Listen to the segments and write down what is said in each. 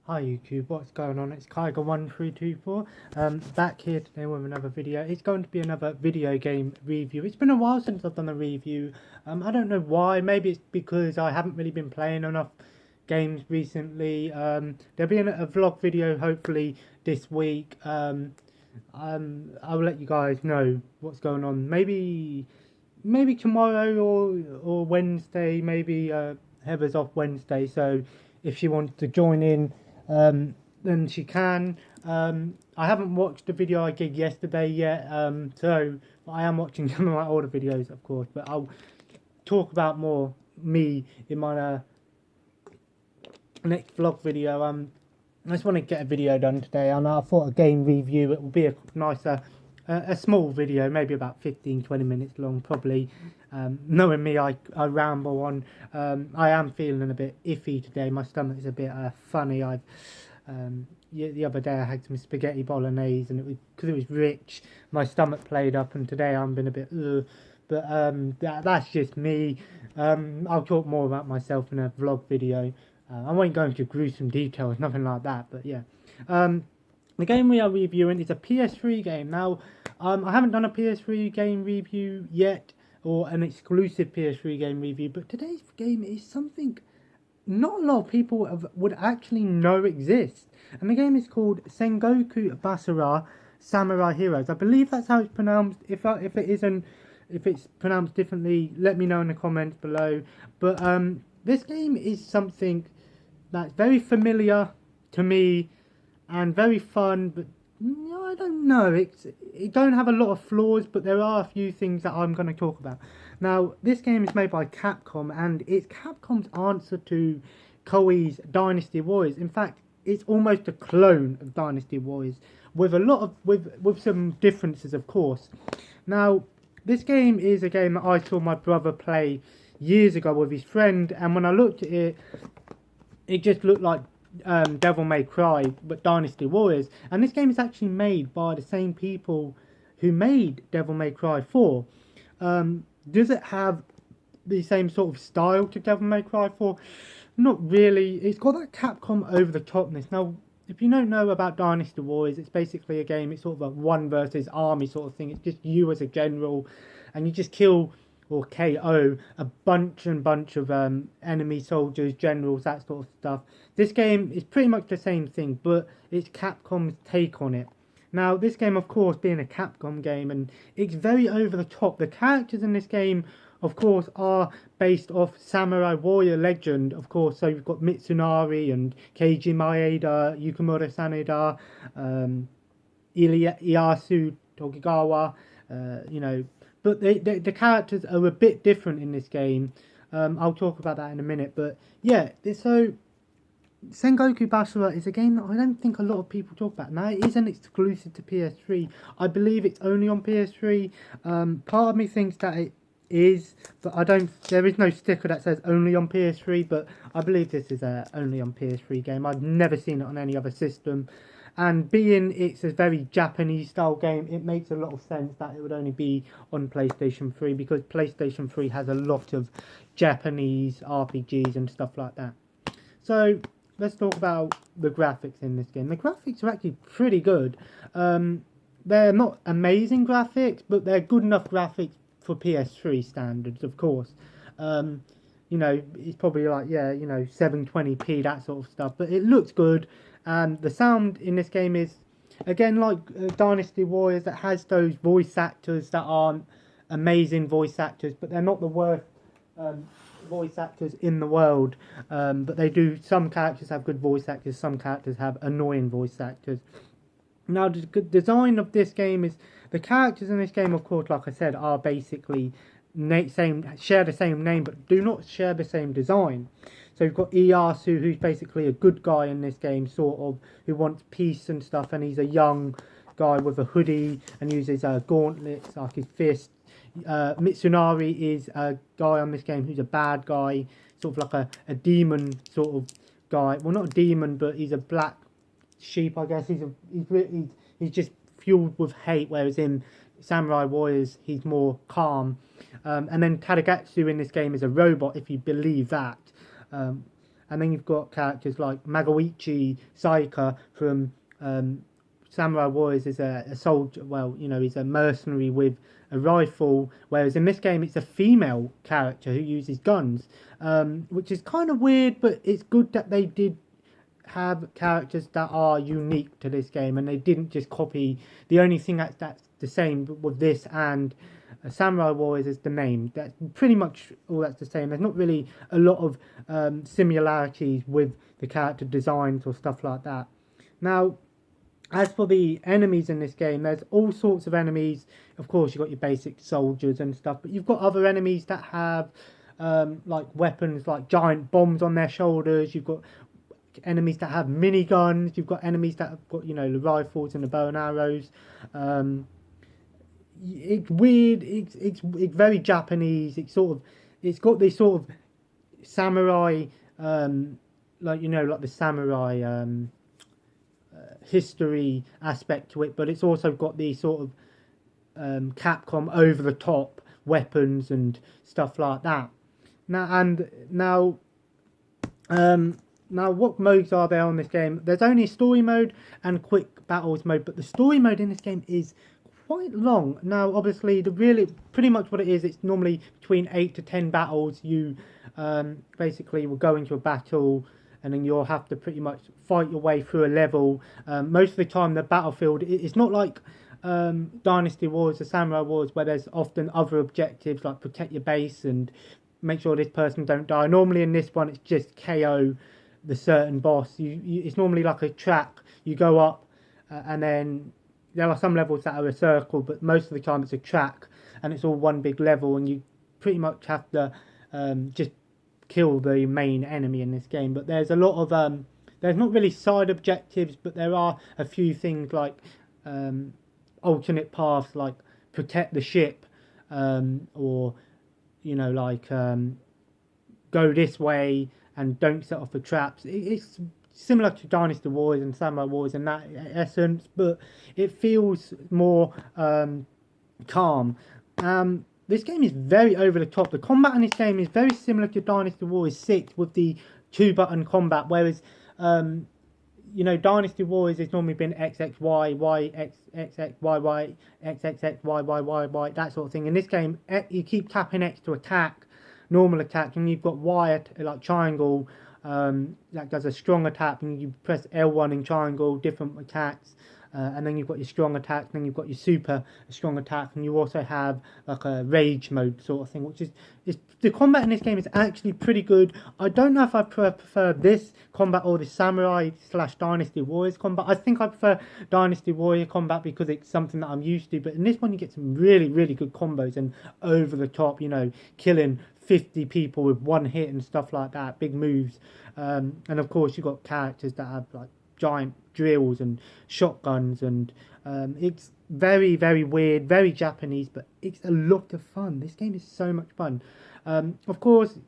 Hi YouTube, what's going on? It's Kaiger1324, back here today with another video. It's going to be another video game review. It's been a while since I've done a review. I don't know why, maybe it's because I haven't really been playing enough games recently. There'll be a vlog video hopefully this week. I'll let you guys know what's going on. Maybe tomorrow or Wednesday, maybe Heather's off Wednesday, so if she wants to join in, then she can. I haven't watched the video I did yesterday yet, so I am watching some of my older videos, of course, but I'll talk about more me in my next vlog video. I just want to get a video done today, and I thought a game review, it will be a nicer, a small video, maybe about 15-20 minutes long, probably. Knowing me, I ramble on. I am feeling a bit iffy today. My stomach is a bit funny. The other day I had some spaghetti bolognese, and it was because it was rich. My stomach played up, and today I'm been a bit but that's just me. I'll talk more about myself in a vlog video. I won't go into gruesome details, nothing like that. But yeah. The game we are reviewing is a PS3 game. Now, I haven't done a PS3 game review yet, or an exclusive PS3 game review, but today's game is something not a lot of people would actually know exists. And the game is called Sengoku Basara Samurai Heroes. I believe that's how it's pronounced. If it's pronounced differently, let me know in the comments below. But this game is something that's very familiar to me and very fun, but I don't know, it don't have a lot of flaws, but there are a few things that I'm going to talk about. Now, this game is made by Capcom, and it's Capcom's answer to Koei's Dynasty Warriors. In fact, it's almost a clone of Dynasty Warriors, with a lot of with some differences, of course. Now, this game is a game that I saw my brother play years ago with his friend, and when I looked at it, it just looked like Devil May Cry, but Dynasty Warriors. And this game is actually made by the same people who made Devil May Cry 4. Does it have the same sort of style to Devil May Cry 4? Not really. It's got that Capcom over the topness. Now, if you don't know about Dynasty Warriors, it's basically a game, it's sort of a one versus army sort of thing. It's just you as a general, and you just kill or KO a bunch of enemy soldiers, generals, that sort of stuff. This game is pretty much the same thing, but it's Capcom's take on it. Now, this game, of course, being a Capcom game, and it's very over the top. The characters in this game, of course, are based off Samurai Warrior legend, of course. So you've got Mitsunari and Keiji Maeda, Yukimura Sanada, Ieyasu Tokugawa, you know. But the characters are a bit different in this game. I'll talk about that in a minute. But yeah, so Sengoku Basara is a game that I don't think a lot of people talk about. Now, it isn't exclusive to PS3. I believe it's only on PS3. Part of me thinks that it is, but I don't. There is no sticker that says only on PS3. But I believe this is a only on PS3 game. I've never seen it on any other system. And being it's a very Japanese style game, it makes a lot of sense that it would only be on PlayStation 3, because PlayStation 3 has a lot of Japanese RPGs and stuff like that. So let's talk about the graphics in this game. The graphics are actually pretty good. They're not amazing graphics, but they're good enough graphics for PS3 standards, of course. You know, it's probably like, yeah, you know, 720p, that sort of stuff, but it looks good. And the sound in this game is, again, like Dynasty Warriors, that has those voice actors that aren't amazing voice actors, but they're not the worst voice actors in the world. But they do, some characters have good voice actors, some characters have annoying voice actors. Now, the design of this game is, the characters in this game, of course, like I said, are basically share the same name, but do not share the same design. So you've got Ieyasu, who's basically a good guy in this game, sort of, who wants peace and stuff, and he's a young guy with a hoodie and uses gauntlets like his fists. Mitsunari is a guy on this game who's a bad guy, sort of like a demon sort of guy. Well, not a demon, but he's a black sheep, I guess. He's just fueled with hate, whereas in Samurai Warriors, he's more calm. And then Tadagatsu in this game is a robot, if you believe that. And then you've got characters like Magawichi Saika from Samurai Warriors is a soldier. Well, you know, he's a mercenary with a rifle, whereas in this game it's a female character who uses guns, which is kind of weird, but it's good that they did have characters that are unique to this game and they didn't just copy. The only thing that's the same with this and Samurai Warriors is the name. That's pretty much all that's the same. There's not really a lot of similarities with the character designs or stuff like that. Now, as for the enemies in this game, there's all sorts of enemies. Of course, you've got your basic soldiers and stuff, but you've got other enemies that have like weapons, like giant bombs on their shoulders. You've got enemies that have miniguns. You've got enemies that have got, you know, the rifles and the bow and arrows. It's weird. It's very Japanese. It's got this sort of samurai, like, you know, like the samurai history aspect to it, but it's also got the sort of Capcom over the top weapons and stuff like that. Now, what modes are there on this game? There's only story mode and quick battles mode, but the story mode in this game is quite long. Now, obviously, pretty much what it is, it's normally between 8 to 10 battles. You basically will go into a battle, and then you'll have to pretty much fight your way through a level. Most of the time, the battlefield, it's not like Dynasty Wars or Samurai Wars, where there's often other objectives, like protect your base and make sure this person don't die. Normally in this one, it's just KO the certain boss. It's normally like a track. You go up, and then there are some levels that are a circle, but most of the time it's a track, and it's all one big level, and you pretty much have to just kill the main enemy in this game. But there's a lot of there's not really side objectives, but there are a few things like alternate paths, like protect the ship, or, you know, like go this way and don't set off the traps. It's similar to Dynasty Warriors and Samurai Warriors in that essence, but it feels more calm. This game is very over the top. The combat in this game is very similar to Dynasty Warriors 6 with the 2-button combat, whereas you know, Dynasty Warriors has normally been X X Y Y X X X Y Y X X X Y Y Y Y, that sort of thing. In this game, you keep tapping X to attack, normal attack, and you've got Y like triangle that does a strong attack, and you press L1 in triangle, different attacks. And then you've got your strong attack, and then you've got your super strong attack, and you also have like a rage mode sort of thing, which is the combat in this game is actually pretty good. I don't know if I prefer this combat or the Samurai / Dynasty Warriors combat. I think I prefer Dynasty Warrior combat because it's something that I'm used to, but in this one you get some really, really good combos and over the top, you know, killing 50 people with one hit and stuff like that, big moves. And of course you've got characters that have like giant drills and shotguns, and it's very, very weird, very Japanese, but it's a lot of fun. This game is so much fun. Of course,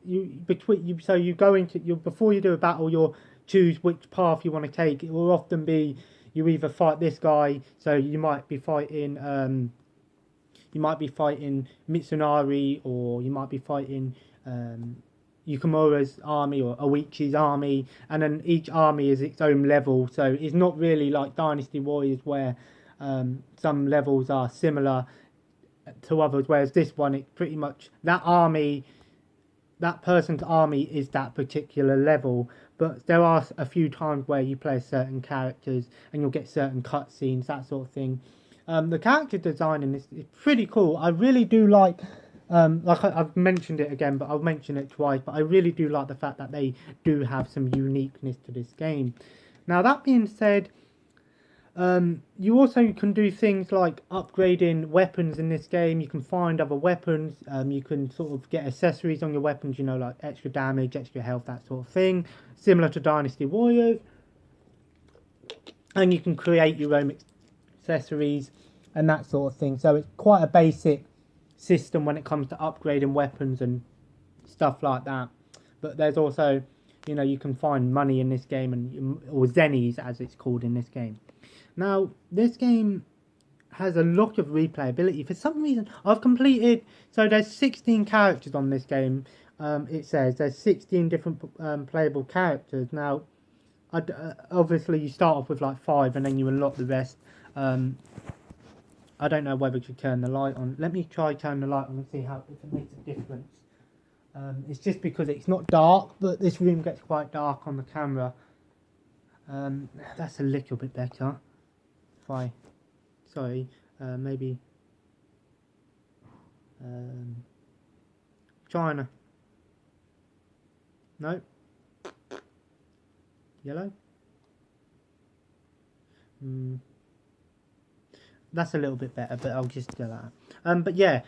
before you do a battle, you'll choose which path you want to take. It will often be you either fight this guy, so you might be fighting Mitsunari, or you might be fighting Yukimura's army or Oichi's army, and then each army is its own level, so it's not really like Dynasty Warriors where some levels are similar to others, whereas this one, it's pretty much that person's army is that particular level. But there are a few times where you play certain characters and you'll get certain cutscenes, that sort of thing. The character design in this is pretty cool. I really do like I've mentioned it again, but I'll mention it twice, but I really do like the fact that they do have some uniqueness to this game. Now, that being said, you also can do things like upgrading weapons in this game. You can find other weapons, you can sort of get accessories on your weapons, you know, like extra damage, extra health, that sort of thing, similar to Dynasty Warriors. And you can create your own accessories and that sort of thing, so it's quite a basic system when it comes to upgrading weapons and stuff like that. But there's also, you know, you can find money in this game, or zennies as it's called in this game. Now, this game has a lot of replayability. For some reason, I've completed, so there's 16 characters on this game. it says there's 16 different playable characters. Now, obviously you start off with like 5 and then you unlock the rest. I don't know whether to turn the light on. Let me try turn the light on and see how if it makes a difference. It's just because it's not dark, but this room gets quite dark on the camera. That's a little bit better. Maybe China. No. Yellow. That's a little bit better, but I'll just do that. But yeah,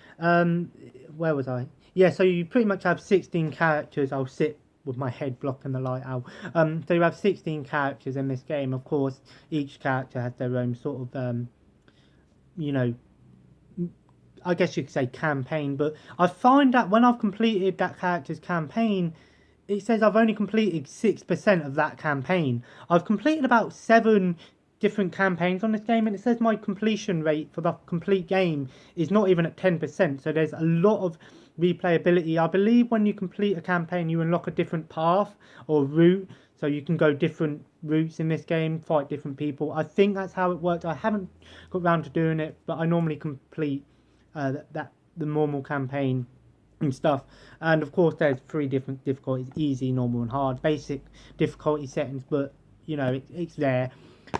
where was I? Yeah, so you pretty much have 16 characters. I'll sit with my head blocking the light out. So you have 16 characters in this game. Of course, each character has their own sort of, you know, I guess you could say campaign. But I find that when I've completed that character's campaign, it says I've only completed 6% of that campaign. I've completed about 7 different campaigns on this game, and it says my completion rate for the complete game is not even at 10%. So there's a lot of replayability. I believe when you complete a campaign, you unlock a different path or route, so you can go different routes in this game, fight different people. I think that's how it works. I haven't got around to doing it, but I normally complete the normal campaign and stuff. And of course there's 3 different difficulties: easy, normal and hard. Basic difficulty settings, but you know, it's there.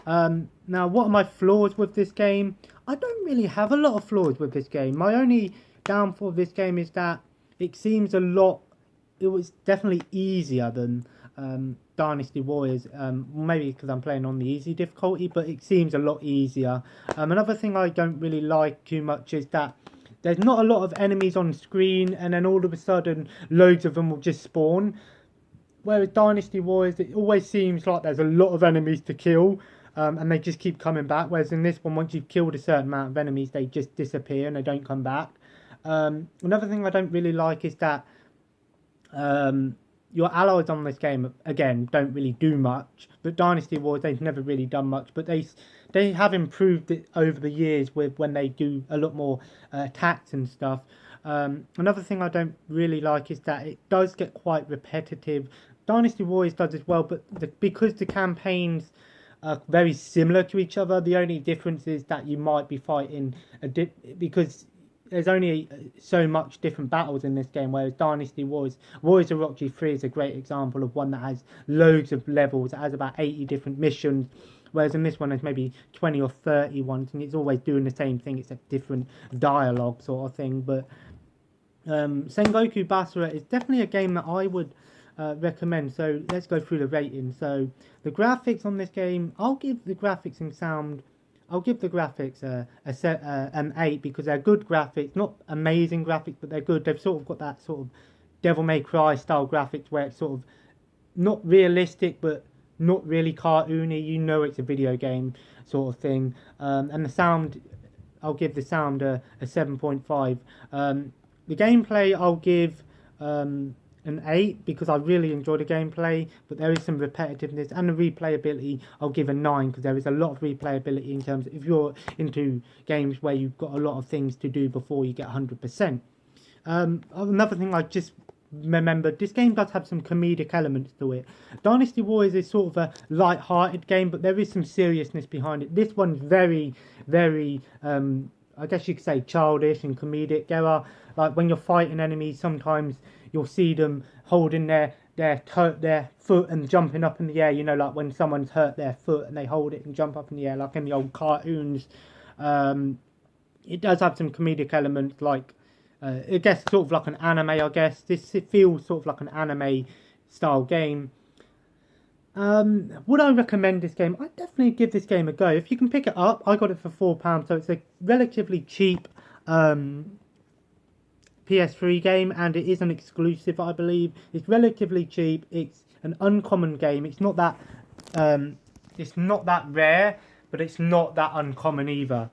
Now, what are my flaws with this game? I don't really have a lot of flaws with this game. My only downfall of this game is that it seems it was definitely easier than Dynasty Warriors, maybe because I'm playing on the easy difficulty, but it seems a lot easier. Another thing I don't really like too much is that there's not a lot of enemies on screen, and then all of a sudden loads of them will just spawn. Whereas Dynasty Warriors, it always seems like there's a lot of enemies to kill, and they just keep coming back. Whereas in this one, once you've killed a certain amount of enemies, they just disappear and they don't come back. Another thing I don't really like is that your allies on this game, again, don't really do much. But Dynasty Wars, they've never really done much. But they have improved it over the years with when they do a lot more attacks and stuff. Another thing I don't really like is that it does get quite repetitive. Dynasty Warriors does as well, but because the campaigns are very similar to each other, the only difference is that you might be fighting because there's only so much different battles in this game, whereas Dynasty Warriors of Rock 3 is a great example of one that has loads of levels. It has about 80 different missions, whereas in this one there's maybe 20 or 30 ones, and it's always doing the same thing except different dialogue sort of thing. But Sengoku Basara is definitely a game that I would recommend. So let's go through the ratings. So the graphics on this game, I'll give the graphics and sound, I'll give the graphics an 8 because they're good graphics, not amazing graphics, but they're good. They've sort of got that sort of Devil May Cry style graphics where it's sort of not realistic but not really cartoony. You know it's a video game sort of thing. And the sound, I'll give the sound a 7.5. The gameplay, I'll give an 8 because I really enjoy the gameplay, but there is some repetitiveness, and the replayability I'll give a 9 because there is a lot of replayability in terms of if you're into games where you've got a lot of things to do before you get 100%. Another thing I just remembered, this game does have some comedic elements to it. Dynasty Warriors is sort of a light-hearted game, but there is some seriousness behind it. This one's very, very, I guess you could say childish and comedic. There are, like, when you're fighting enemies, sometimes you'll see them holding their foot and jumping up in the air, you know, like when someone's hurt their foot and they hold it and jump up in the air, like in the old cartoons. It does have some comedic elements, like, I guess sort of like an anime, I guess. It feels sort of like an anime style game. Would I recommend this game? I'd definitely give this game a go. If you can pick it up, I got it for £4, so it's a relatively cheap PS3 game, and it is an exclusive, I believe. It's relatively cheap. It's an uncommon game. It's not that rare, but it's not that uncommon either.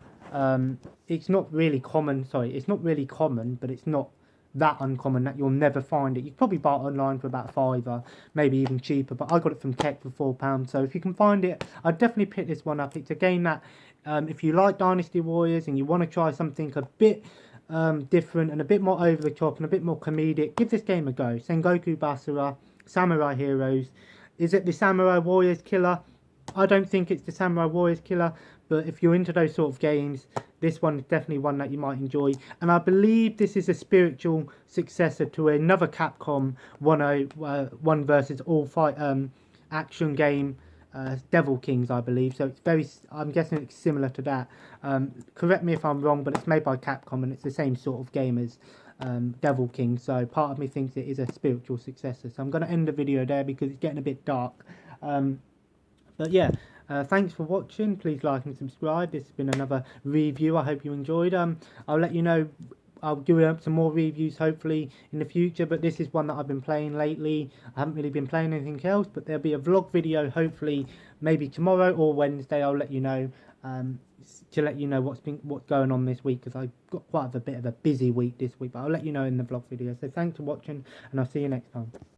It's not really common. Sorry, it's not really common, but it's not that uncommon that you'll never find it. You can probably buy it online for about £5, maybe even cheaper, but I got it from Tech for £4. So if you can find it, I'd definitely pick this one up. It's a game that if you like Dynasty Warriors and you want to try something a bit different and a bit more over the top and a bit more comedic, give this game a go. Sengoku Basara, Samurai Heroes. Is it the Samurai Warriors killer? I don't think it's the Samurai Warriors killer, but if you're into those sort of games, this one is definitely one that you might enjoy. And I believe this is a spiritual successor to another Capcom 1 versus all fight action game, Devil Kings, I believe. So it's very, I'm guessing it's similar to that. Correct me if I'm wrong, but it's made by Capcom and it's the same sort of game as Devil King. So part of me thinks it is a spiritual successor. So I'm going to end the video there because it's getting a bit dark. But yeah, thanks for watching. Please like and subscribe. This has been another review. I hope you enjoyed. I'll let you know. I'll do some more reviews hopefully in the future, but this is one that I've been playing lately. I haven't really been playing anything else, but there'll be a vlog video hopefully maybe tomorrow or Wednesday. I'll let you know to let you know what's going on this week, because I've got quite a bit of a busy week this week, but I'll let you know in the vlog video. So thanks for watching and I'll see you next time.